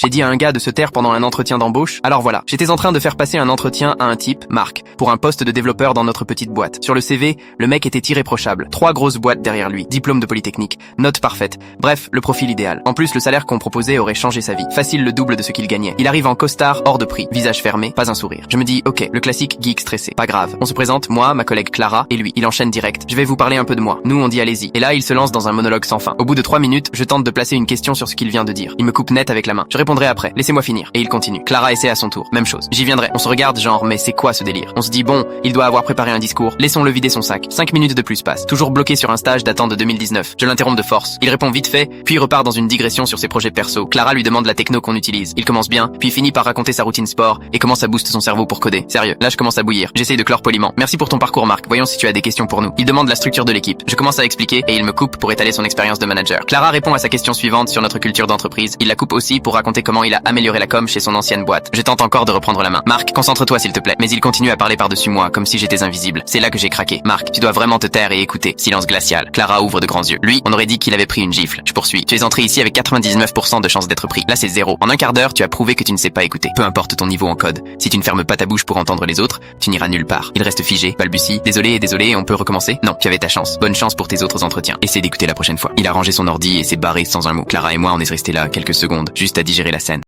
J'ai dit à un gars de se taire pendant un entretien d'embauche. Alors voilà, j'étais en train de faire passer un entretien à un type, Marc, pour un poste de développeur dans notre petite boîte. Sur le CV, le mec était irréprochable. 3 grosses boîtes derrière lui, diplôme de Polytechnique, note parfaite. Bref, le profil idéal. En plus, le salaire qu'on proposait aurait changé sa vie. Facile le double de ce qu'il gagnait. Il arrive en costard, hors de prix, visage fermé, pas un sourire. Je me dis, ok, le classique geek stressé. Pas grave. On se présente, moi, ma collègue Clara, et lui. Il enchaîne direct. Je vais vous parler un peu de moi. Nous, on dit allez-y. Et là, il se lance dans un monologue sans fin. Au bout de 3 minutes, je tente de placer une question sur ce qu'il vient de dire. Il me coupe net avec la main. Je répondrai après. Laissez-moi finir. Et il continue. Clara essaie à son tour. Même chose. J'y viendrai. On se regarde genre, mais c'est quoi ce délire? On se dit, bon, il doit avoir préparé un discours. Laissons-le vider son sac. 5 minutes de plus passent. Toujours bloqué sur un stage datant de 2019. Je l'interromps de force. Il répond vite fait, puis repart dans une digression sur ses projets perso. Clara lui demande la techno qu'on utilise. Il commence bien, puis finit par raconter sa routine sport et comment ça booste son cerveau pour coder. Sérieux, là je commence à bouillir. J'essaye de clore poliment. Merci pour ton parcours Marc. Voyons si tu as des questions pour nous. Il demande la structure de l'équipe. Je commence à expliquer et il me coupe pour étaler son expérience de manager. Clara répond à sa question suivante sur notre culture d'entreprise. Il la coupe aussi pour raconter comment il a amélioré la com chez son ancienne boîte. Je tente encore de reprendre la main. Marc, concentre-toi s'il te plaît. Mais il continue à parler par-dessus moi comme si j'étais invisible. C'est là que j'ai craqué. Marc, tu dois vraiment te taire et écouter. Silence glacial. Clara ouvre de grands yeux. Lui, on aurait dit qu'il avait pris une gifle. Je poursuis. Tu es entré ici avec 99% de chances d'être pris. Là c'est 0. En un quart d'heure, tu as prouvé que tu ne sais pas écouter. Peu importe ton niveau en code. Si tu ne fermes pas ta bouche pour entendre les autres, tu n'iras nulle part. Il reste figé, balbutie. Désolé, on peut recommencer? Non, tu avais ta chance. Bonne chance pour tes autres entretiens. Essaie d'écouter la prochaine fois. Il a rangé son ordi et s'est barré sans un mot. Clara et moi, on est restés là quelques secondes, juste à digérer la scène.